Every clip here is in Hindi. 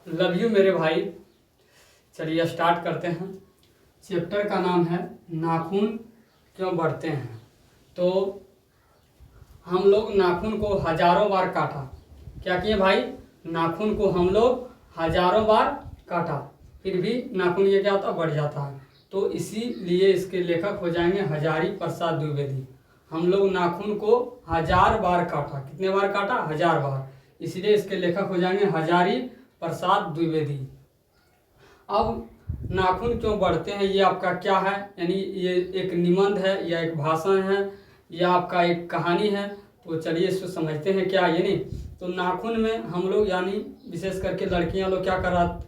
लव यू मेरे भाई। चलिए स्टार्ट करते हैं। चैप्टर का नाम है नाखून क्यों बढ़ते हैं। तो हम लोग नाखून को हजारों बार काटा। क्या किए भाई? नाखून को हम लोग हजारों बार काटा, फिर भी नाखून ये क्या होता है? बढ़ जाता है। तो इसीलिए इसके लेखक हो जाएंगे हजारी प्रसाद द्विवेदी। हम लोग नाखून को 1000 बार काटा। कितने बार काटा? 1000 बार। इसलिए इसके लेखक हो जाएंगे हजारी प्रसाद द्विवेदी। अब नाखून क्यों बढ़ते हैं ये आपका क्या है, यानी ये एक निबंध है या एक भाषण है या आपका एक कहानी है। तो चलिए इसको समझते हैं क्या ये नहीं। तो नाखून में हम लोग यानी विशेष करके लड़कियां लोग क्या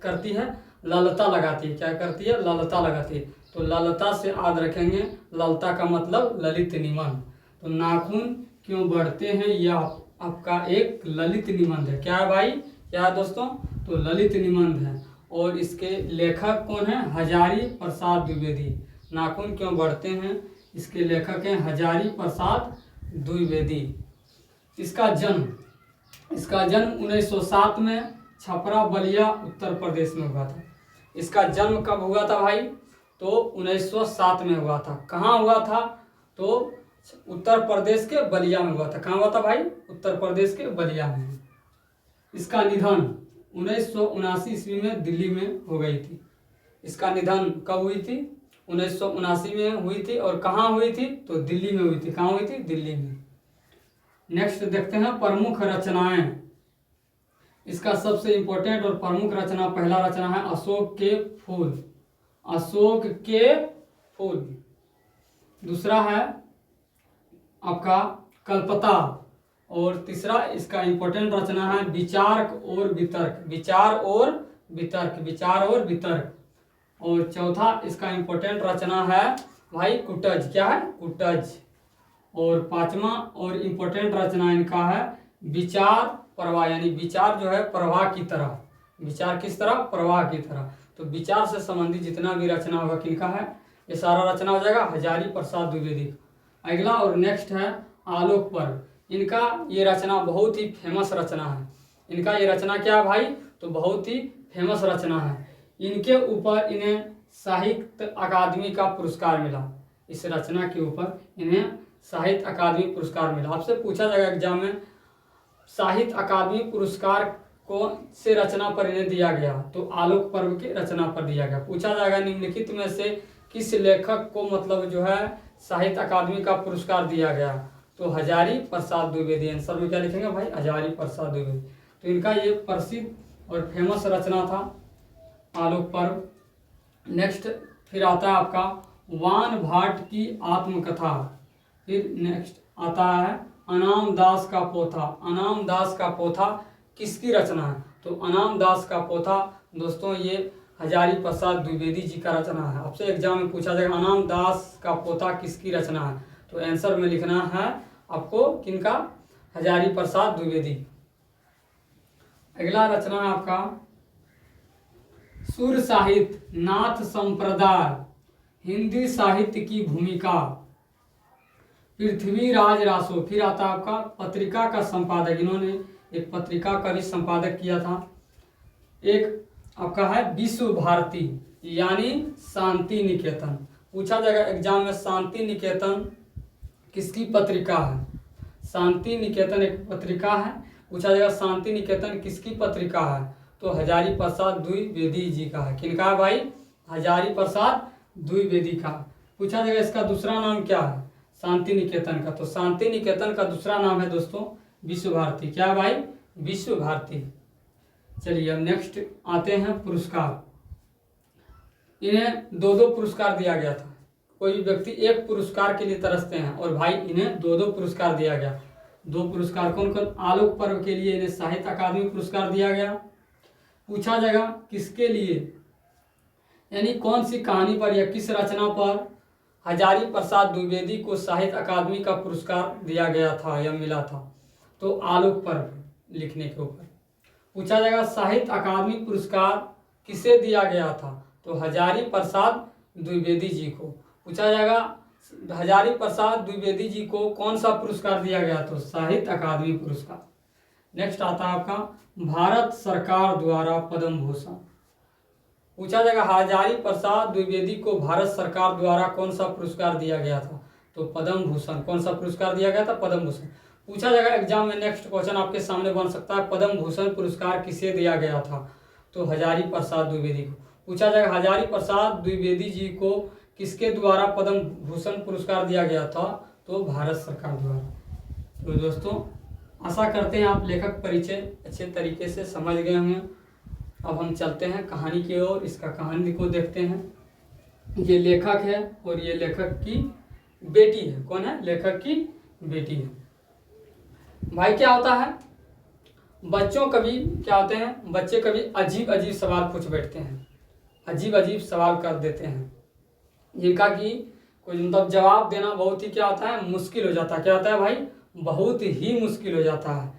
करती है? ललता लगाती है। क्या करती है? ललता लगाती है। तो ललता से याद रखेंगे, ललता का मतलब ललित निबंध। तो नाखून क्यों बढ़ते हैं यह आपका एक ललित निबंध है। क्या है भाई? क्या है दोस्तों? तो ललित निबंध है। और इसके लेखक कौन है? हजारी प्रसाद द्विवेदी। नाखून क्यों बढ़ते हैं, इसके लेखक हैं हजारी प्रसाद द्विवेदी। इसका जन्म 1907 में छपरा बलिया उत्तर प्रदेश में हुआ था। इसका जन्म कब हुआ था भाई? तो 1907 में हुआ था। कहाँ हुआ था? तो उत्तर प्रदेश के बलिया में हुआ था। कहाँ हुआ था भाई? उत्तर प्रदेश के बलिया में। इसका निधन 1979 ईस्वी में दिल्ली में हो गई थी। इसका निधन कब हुई थी? 1979 में हुई थी। और कहाँ हुई थी? तो दिल्ली में हुई थी। कहाँ हुई थी? दिल्ली में। नेक्स्ट देखते हैं प्रमुख रचनाएं। इसका सबसे इंपॉर्टेंट और प्रमुख रचना, पहला रचना है अशोक के फूल। अशोक के फूल। दूसरा है आपका कल्पता। और तीसरा इसका इंपॉर्टेंट रचना है विचार और वितर्क। विचार और वितर्क। विचार और वितर्क। और चौथा इसका इंपॉर्टेंट रचना है भाई कुटज। क्या है? कुटज। और पांचवा और इंपॉर्टेंट रचना इनका है विचार प्रवाह, यानी विचार जो है प्रवाह की तरह। विचार किस तरह? प्रवाह की तरह। तो विचार से संबंधित जितना भी रचना होगा किनका है? ये सारा रचना हो जाएगा हजारी प्रसाद द्विवेदी। अगला और नेक्स्ट है आलोक पर्व। इनका ये रचना बहुत ही फेमस रचना है। इनका ये रचना क्या है भाई? तो बहुत ही फेमस रचना है। इनके ऊपर इन्हें साहित्य अकादमी का पुरस्कार मिला। इस रचना के ऊपर इन्हें साहित्य अकादमी पुरस्कार मिला। आपसे पूछा जाएगा एग्जाम में, साहित्य अकादमी पुरस्कार कौन से रचना पर इन्हें दिया गया? तो आलोक पर्व के रचना पर दिया गया। पूछा जाएगा निम्नलिखित में से किस लेखक को मतलब जो है साहित्य अकादमी का पुरस्कार दिया गया? तो हजारी प्रसाद द्विवेदी। आंसर में क्या लिखेंगे भाई? हजारी प्रसाद द्विवेदी। तो इनका ये प्रसिद्ध और फेमस रचना था आलोक पर्व। नेक्स्ट फिर आता है आपका वान भाट की आत्मकथा। फिर नेक्स्ट आता है अनाम दास का पोथा। अनाम दास का पोथा किसकी रचना है? तो अनाम दास का पोथा दोस्तों ये हजारी प्रसाद द्विवेदी जी का रचना है। आपसे एग्जाम में पूछा जाएगा अनाम दास का पोथा किसकी रचना है? तो आंसर में लिखना है आपको किनका? हजारी प्रसाद द्विवेदी। अगला रचना है आपका सुर साहित्य नाथ संप्रदाय हिंदी साहित्य की भूमिका। पृथ्वीराज रासो। फिर आता है आपका पत्रिका का संपादक। इन्होंने एक पत्रिका का भी संपादक किया था। एक आपका है विश्व भारती यानी शांति निकेतन। पूछा जाएगा एग्जाम में शांति निकेतन किसकी पत्रिका है? शांति निकेतन एक पत्रिका है। पूछा जाएगा शांति निकेतन किसकी पत्रिका है? तो हजारी प्रसाद द्विवेदी जी का है। किनका है भाई? हजारी प्रसाद द्विवेदी का। पूछा जाएगा इसका दूसरा नाम क्या है शांति निकेतन का? तो शांति निकेतन का दूसरा नाम है दोस्तों विश्व भारती। क्या है भाई? विश्व भारती। चलिए अब नेक्स्ट आते हैं पुरस्कार। इन्हें दो पुरस्कार दिया गया था। कोई व्यक्ति एक पुरस्कार के लिए तरसते हैं और भाई इन्हें दो पुरस्कार दिया गया। दो पुरस्कार कौन कौन? आलोक पर्व के लिए इन्हें साहित्य अकादमी पुरस्कार दिया गया। पूछा जाएगा किसके लिए, यानी कौन सी कहानी पर या किस रचना पर हजारी प्रसाद द्विवेदी को साहित्य अकादमी का पुरस्कार दिया गया था या मिला था? तो आलोक पर्व लिखने के ऊपर। पूछा जाएगा साहित्य अकादमी पुरस्कार किसे दिया गया था? तो हजारी प्रसाद द्विवेदी जी को। पूछा जाएगा हजारी प्रसाद द्विवेदी जी को कौन सा पुरस्कार दिया गया? तो साहित्य अकादमी पुरस्कार। नेक्स्ट आता है आपका भारत सरकार द्वारा पद्म भूषण। पूछा जाएगा हजारी प्रसाद द्विवेदी को भारत सरकार द्वारा कौन सा पुरस्कार दिया गया था? तो पद्म भूषण। कौन सा पुरस्कार दिया गया था? पद्म भूषण। पूछा जाएगा एग्जाम में, नेक्स्ट क्वेश्चन आपके सामने बन सकता है, पद्म भूषण पुरस्कार किसे दिया गया था? तो हजारी प्रसाद द्विवेदी को। पूछा जाएगा हजारी प्रसाद द्विवेदी जी को किसके द्वारा पद्म भूषण पुरस्कार दिया गया था? तो भारत सरकार द्वारा। तो दोस्तों आशा करते हैं आप लेखक परिचय अच्छे तरीके से समझ गए होंगे। अब हम चलते हैं कहानी की ओर। इसका कहानी को देखते हैं। ये लेखक है और ये लेखक की बेटी है। कौन है? लेखक की बेटी है। भाई क्या होता है, बच्चों कभी क्या होते हैं, बच्चे कभी अजीब अजीब सवाल पूछ बैठते हैं, अजीब अजीब सवाल कर देते हैं, जिनका कि कोई मतलब जवाब देना बहुत ही क्या होता है, मुश्किल हो जाता है। क्या होता है भाई? बहुत ही मुश्किल हो जाता है।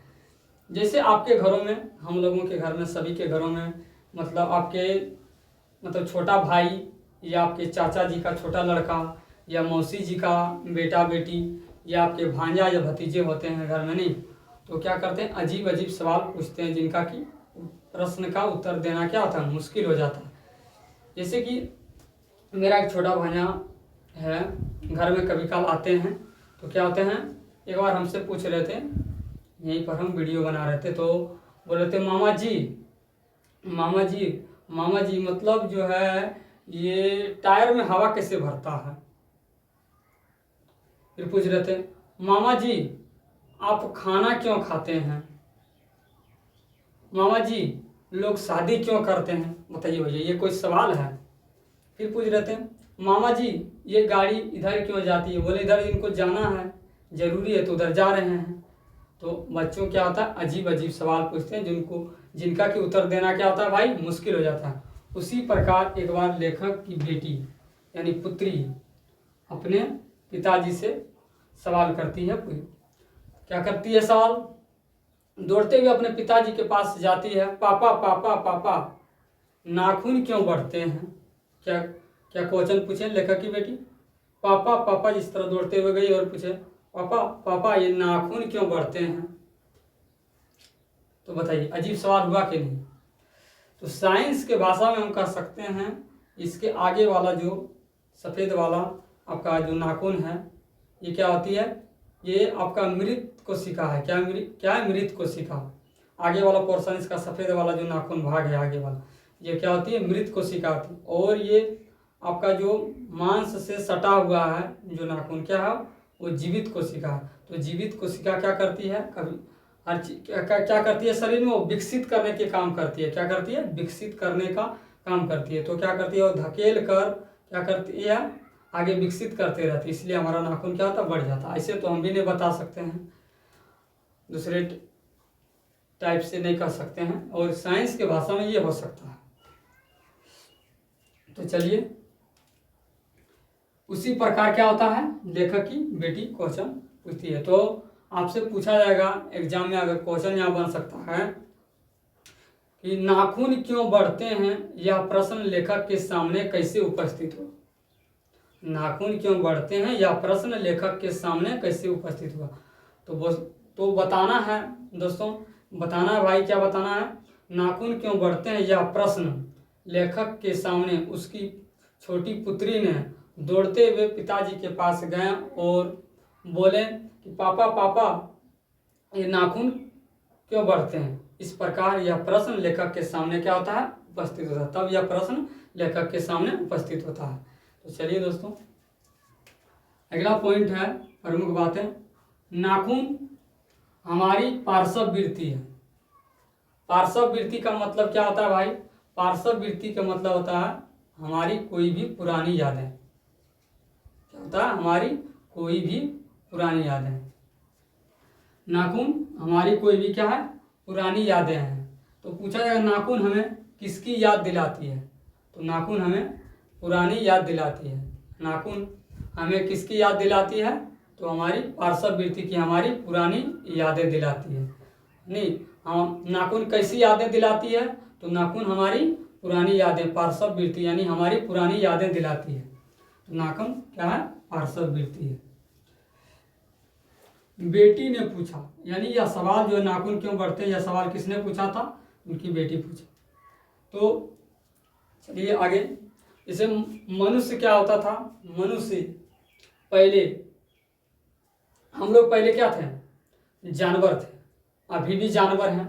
जैसे आपके घरों में, हम लोगों के घर में, सभी के घरों में, मतलब आपके मतलब छोटा भाई या आपके चाचा जी का छोटा लड़का या मौसी जी का बेटा बेटी या आपके भांजा या भतीजे होते हैं घर में, नहीं तो क्या करते हैं, अजीब अजीब सवाल पूछते हैं, जिनका कि प्रश्न का उत्तर देना क्या होता है, मुश्किल हो जाता है। जैसे कि मेरा एक छोटा भांजा है, घर में कभी काल आते हैं तो क्या होते हैं, एक बार हमसे पूछ रहे थे, यहीं पर हम वीडियो बना रहे थे, तो बोल रहे थे मामा जी मामा जी मामा जी मतलब जो है ये टायर में हवा कैसे भरता है? फिर पूछ रहे थे मामा जी आप खाना क्यों खाते हैं? मामा जी लोग शादी क्यों करते हैं? बताइए भैया, ये कोई सवाल है? फिर पूछ रहे थे मामा जी ये गाड़ी इधर क्यों जाती है? बोले इधर इनको जाना है, जरूरी है तो उधर जा रहे हैं। तो बच्चों क्या होता है, अजीब अजीब सवाल पूछते हैं, जिनका कि उत्तर देना क्या होता है भाई, मुश्किल हो जाता है। उसी प्रकार एक बार लेखक की बेटी यानी पुत्री अपने पिताजी से सवाल करती है। क्या करती है सवाल? दौड़ते हुए अपने पिताजी के पास जाती है, पापा पापा पापा नाखून क्यों बढ़ते हैं? क्या क्या क्वेश्चन पूछे लेखक की बेटी? पापा पापा जिस तरह दौड़ते हुए गई और पूछे पापा पापा ये नाखून क्यों बढ़ते हैं? तो बताइए अजीब सवाल हुआ कि नहीं? तो साइंस के भाषा में हम कह सकते हैं, इसके आगे वाला जो सफ़ेद वाला आपका जो नाखून है, ये क्या होती है, ये आपका मृत कोशिका है। क्या है? मृत कोशिका। आगे वाला पोर्शन इसका सफ़ेद वाला जो नाखून भाग है आगे वाला, ये क्या होती है, मृत कोशिका होती है। और ये आपका जो मांस से सटा हुआ है जो नाखून क्या है, वो जीवित कोशिका है। तो जीवित कोशिका क्या करती है, कभी हर चीज क्या करती है शरीर में, वो विकसित करने के काम करती है। क्या करती है? विकसित करने का काम करती है। तो क्या करती है, वो धकेल कर क्या करती है, आगे विकसित करते रहती है, इसलिए हमारा नाखून क्या होता है, बढ़ जाता है। ऐसे तो हम भी नहीं बता सकते हैं, दूसरे टाइप से नहीं कर सकते हैं, और साइंस के भाषा में ये हो सकता है। तो चलिए, उसी प्रकार क्या होता है, लेखक की बेटी क्वेश्चन पूछती है। तो आपसे पूछा जाएगा एग्जाम में, अगर क्वेश्चन यहाँ बन सकता है कि नाखून क्यों बढ़ते हैं, यह प्रश्न लेखक के सामने कैसे उपस्थित हो? नाखून क्यों बढ़ते हैं, यह प्रश्न लेखक के सामने कैसे उपस्थित हुआ? तो बताना है दोस्तों, बताना है भाई, क्या बताना है, नाखून क्यों बढ़ते हैं यह प्रश्न लेखक के सामने उसकी छोटी पुत्री ने दौड़ते हुए पिताजी के पास गए और बोले कि पापा पापा ये नाखून क्यों बढ़ते हैं? इस प्रकार यह प्रश्न लेखक के सामने क्या होता है, उपस्थित होता है। तब यह प्रश्न लेखक के सामने उपस्थित होता है। तो चलिए दोस्तों, अगला पॉइंट है, प्रमुख बात है, नाखून हमारी पार्श्व वृत्ति है। पार्श्व वृत्ति का मतलब क्या होता है भाई? पार्श्व वृत्ति का मतलब होता है हमारी कोई भी पुरानी यादें। क्या होता है? हमारी कोई भी पुरानी यादें। नाखून हमारी कोई भी क्या है, पुरानी यादें हैं। तो पूछा जाएगा नाखून हमें किसकी याद दिलाती है? तो नाखून हमें पुरानी याद दिलाती है। नाखून हमें किसकी याद दिलाती है? तो हमारी पार्श्व वृत्ति की, हमारी पुरानी यादें दिलाती है। नहीं, हम नाखून कैसी यादें दिलाती है? तो नाखून हमारी पुरानी यादें, पार्श्व वृत्ति यानी हमारी पुरानी यादें दिलाती है। तो नाखून क्या है? पार्श्व वृत्ति है। बेटी ने पूछा, यानी यह सवाल जो है नाखून क्यों बढ़ते हैं, यह सवाल किसने पूछा था, उनकी बेटी पूछा। तो चलिए आगे। इसे मनुष्य क्या होता था, मनुष्य पहले, हम लोग पहले क्या थे, जानवर थे, अभी भी जानवर हैं,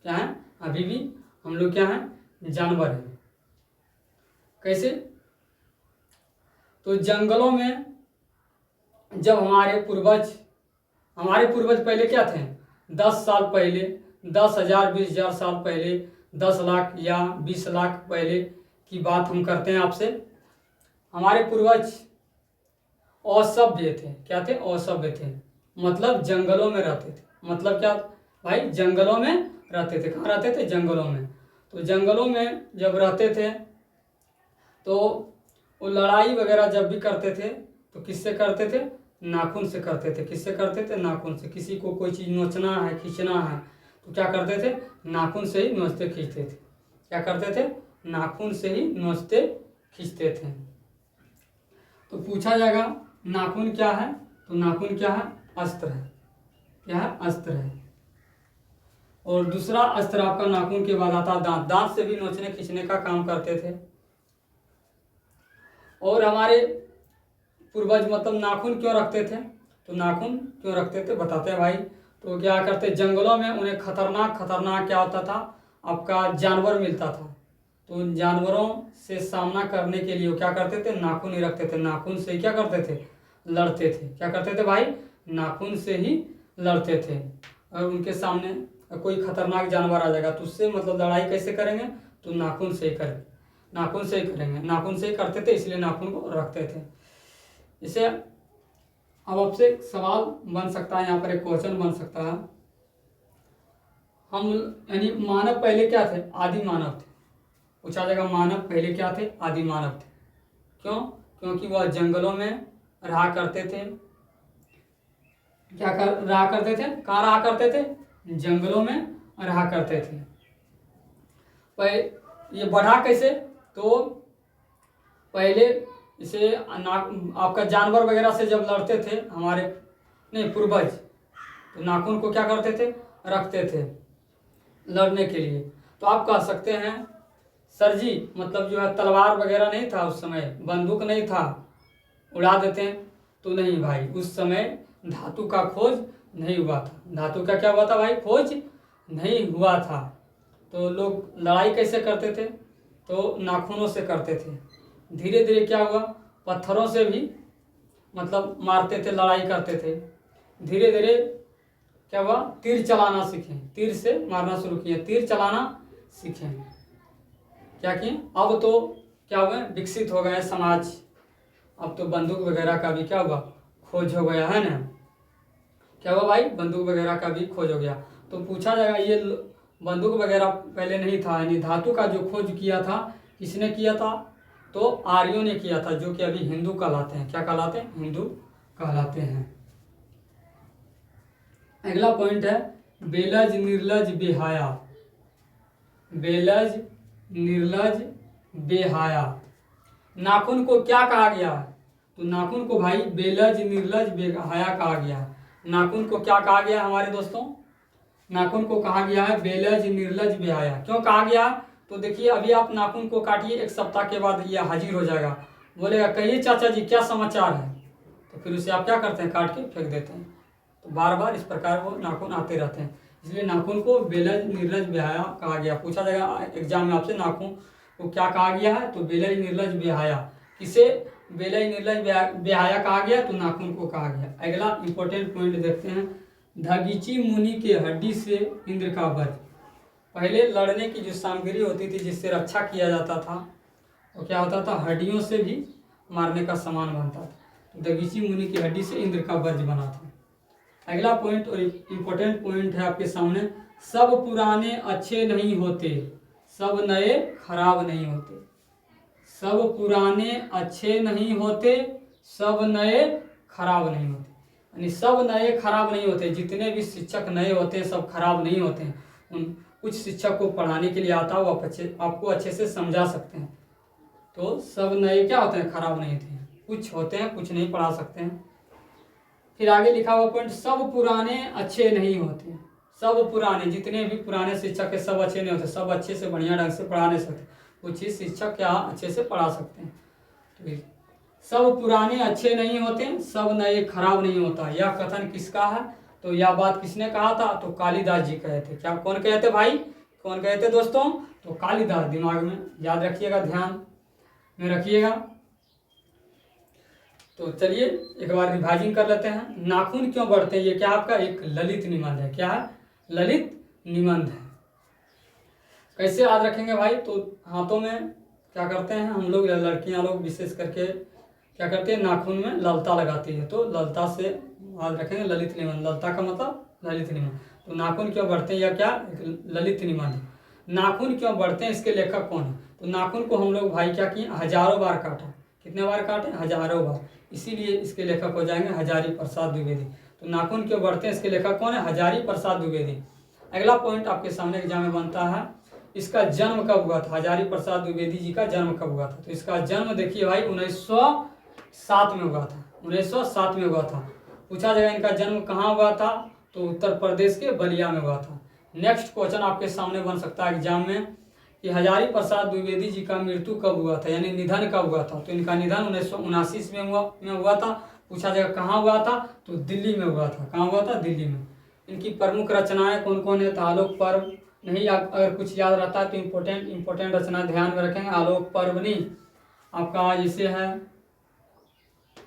क्या है, अभी भी हम लोग क्या हैं, जानवर हैं। कैसे, तो जंगलों में जब हमारे पूर्वज पहले क्या थे, 10 साल पहले, 10,000 20,000 साल पहले, 10 लाख या 20 लाख पहले की बात हम करते हैं आपसे। हमारे पूर्वज असभ्य थे, क्या थे, असभ्य थे, मतलब जंगलों में रहते थे। मतलब क्या भाई, जंगलों में रहते थे। कहाँ रहते थे, जंगलों में। तो जंगलों में जब रहते थे तो वो लड़ाई वगैरह जब भी करते थे तो किससे करते थे, नाखून से करते थे। किससे करते थे, नाखून से। किसी को कोई चीज़ नोचना है, खींचना है, तो क्या करते थे, नाखून से ही नोचते खींचते थे। क्या करते थे, नाखून से ही नोचते खींचते थे। तो पूछा जाएगा नाखून क्या है, तो नाखून क्या है, अस्त्र है। क्या है, अस्त्र है। और दूसरा अस्त्र आपका नाखून के बाद आता दांत। दांत से भी नोचने खींचने का काम करते थे। और हमारे पूर्वज मतलब नाखून क्यों रखते थे, तो नाखून क्यों रखते थे बताते हैं भाई। तो क्या करते, जंगलों में उन्हें खतरनाक क्या होता था, आपका जानवर मिलता था। तो उन जानवरों से सामना करने के लिए वो क्या करते थे, नाखून ही रखते थे। नाखून से क्या करते थे, लड़ते थे। क्या करते थे भाई, नाखून से ही लड़ते थे। और उनके सामने कोई खतरनाक जानवर आ जाएगा तो उससे मतलब लड़ाई कैसे करेंगे, तो नाखून से ही करेंगे, नाखून से ही करेंगे, नाखून से ही करते थे, इसलिए नाखून को रखते थे। इसे अब आपसे एक सवाल बन सकता है, यहाँ पर एक क्वेश्चन बन सकता है। हम यानी मानव पहले क्या थे, आदि मानव थे। पूछा जाएगा मानव पहले क्या थे, आदि मानव थे। क्यों, क्योंकि वह जंगलों में रहा करते थे। क्या कर रहा करते थे, कहाँ रहा करते थे, जंगलों में रहा करते थे। ये बढ़ा कैसे, तो पहले इसे आपका जानवर वगैरह से जब लड़ते थे हमारे नहीं पूर्वज, तो नाखून को क्या करते थे, रखते थे लड़ने के लिए। तो आप कह सकते हैं सर जी, मतलब जो है तलवार वगैरह नहीं था उस समय, बंदूक नहीं था, उड़ा देते हैं, तो नहीं भाई, उस समय धातु का खोज नहीं हुआ था। धातु का क्या हुआ था भाई, खोज नहीं हुआ था। तो लोग लड़ाई कैसे करते थे, तो नाखूनों से करते थे। धीरे धीरे क्या हुआ, पत्थरों से भी मतलब मारते थे, लड़ाई करते थे। धीरे धीरे क्या हुआ, तीर चलाना सीखे, तीर से मारना शुरू किए, तीर चलाना सीखे। क्या किए, अब तो क्या हुआ, विकसित हो गए समाज। अब तो बंदूक वगैरह का भी क्या हुआ, खोज हो गया है ना। क्या हुआ भाई, बंदूक वगैरह का भी खोज हो गया। तो पूछा जाएगा ये बंदूक वगैरह पहले नहीं था, यानी धातु का जो खोज किया था किसने किया था, तो आर्यों ने किया था, जो कि अभी हिंदू कहलाते हैं। क्या कहलाते हैं, हिंदू कहलाते हैं। अगला पॉइंट है बेलज निर्लज बेहाया। बेलज निर्लज बेहाया, नाखून को क्या कहा गया है, तो नाखून को भाई बेलज निर्लज बेहाया कहा गया है। नाखून को क्या कहा गया हमारे दोस्तों, नाखून को कहा गया है बेलज निर्लज बेहाया। क्यों कहा गया, तो देखिए अभी आप नाखून को काटिए, 1 सप्ताह के बाद ये हाजिर हो जाएगा, बोलेगा कहिए चाचा जी क्या समाचार है, तो फिर उसे आप क्या करते हैं, काट के फेंक देते हैं। तो बार बार इस प्रकार वो नाखून आते रहते हैं, इसलिए नाखून को बेलज निर्लज बेहाया कहा गया। पूछा जाएगा एग्जाम में आपसे नाखून को क्या कहा गया है, तो बेलज निर्लज बेहाया। किसे बेलज निर्लज बेहाया कहा गया, तो नाखून को कहा गया। अगला इंपॉर्टेंट पॉइंट देखते हैं, दगीची मुनि के हड्डी से इंद्र का वज्र। पहले लड़ने की जो सामग्री होती थी जिससे रक्षा किया जाता था, तो क्या होता था, हड्डियों से भी मारने का सामान बनता था। दगीची मुनि की हड्डी से इंद्र का वज्र बना था। अगला पॉइंट और इम्पोर्टेंट पॉइंट है आपके सामने, सब पुराने अच्छे नहीं होते, सब नए खराब नहीं होते। सब पुराने अच्छे नहीं होते, सब नए खराब नहीं होते। यानी सब नए खराब नहीं होते, जितने भी शिक्षक नए होते हैं सब खराब नहीं होते हैं। उन कुछ शिक्षक को पढ़ाने के लिए आता हो, आपको अच्छे से समझा सकते हैं। तो सब नए क्या होते हैं, खराब नहीं होते हैं। कुछ होते हैं, कुछ नहीं पढ़ा सकते हैं। फिर आगे लिखा हुआ पॉइंट, सब पुराने अच्छे नहीं होते। सब पुराने, जितने भी पुराने शिक्षक है सब अच्छे नहीं होते, सब अच्छे से बढ़िया ढंग से पढ़ा नहीं सकते। कुछ ही शिक्षक क्या अच्छे से पढ़ा सकते हैं। तो सब पुराने अच्छे नहीं होते, सब नए खराब नहीं होता। यह कथन किसका है? तो यह बात किसने कहा था? तो कालिदास जी कहे थे। क्या कौन कहे थे भाई? कौन कहे थे दोस्तों? तो कालिदास। दिमाग में याद रखिएगा, ध्यान में रखिएगा। तो चलिए एक बार रिवाइजिंग कर लेते हैं। नाखून क्यों बढ़ते हैं, ये क्या आपका एक ललित निबंध है। क्या है? ललित निबंध है। कैसे याद रखेंगे भाई? तो हाथों में क्या करते हैं हम लोग, लड़कियां लोग विशेष करके क्या करते हैं, नाखून में ललता लगाती है। तो ललता से याद रखेंगे ललित निबंध। ललता का मतलब ललित निबंध। तो नाखून क्यों बढ़ते हैं या क्या ललित निबंध। नाखून क्यों बढ़ते हैं, इसके लेखक कौन है? तो नाखून को हम लोग भाई क्या किए, हजारों बार काटा। कितने बार काटे? हजारों बार। इसीलिए इसके लेखक हो जाएंगे हजारी प्रसाद द्विवेदी। तो नाखून क्यों बढ़ते हैं, इसके लेखक कौन है? हजारी प्रसाद द्विवेदी। अगला पॉइंट आपके सामने एग्जाम में बनता है, इसका जन्म कब हुआ था? हजारी प्रसाद द्विवेदी जी का जन्म कब हुआ था? तो इसका जन्म देखिए भाई 1907 में हुआ था। 1907 में हुआ था। पूछा जाएगा इनका जन्म कहाँ हुआ था? तो उत्तर प्रदेश के बलिया में हुआ था। नेक्स्ट क्वेश्चन आपके सामने बन सकता है एग्जाम में कि हजारी प्रसाद द्विवेदी जी का मृत्यु कब हुआ था, यानी निधन कब हुआ था? तो इनका निधन 1979 में हुआ था। पूछा जाएगा कहाँ हुआ था? तो दिल्ली में हुआ था। कहाँ हुआ था? दिल्ली में। इनकी प्रमुख रचनाएं कौन कौन है? तो आलोक पर्व। नहीं अगर कुछ याद रहता है तो इम्पोर्टेंट रचना ध्यान में रखेंगे। आलोक पर्व नहीं, आपका जैसे है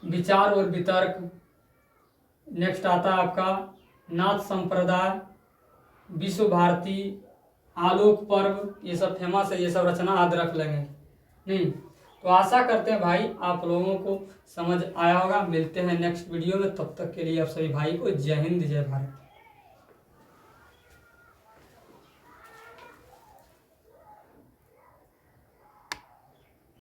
विचार और वितर्क। नेक्स्ट आता है आपका नाथ संप्रदाय, विश्व भारती, आलोक पर्व। ये सब फेमस है, ये सब रचना याद रख लेंगे। नहीं तो आशा करते हैं भाई आप लोगों को समझ आया होगा। मिलते हैं नेक्स्ट वीडियो में, तब तक के लिए आप सभी भाई को जय हिंद जय भारत।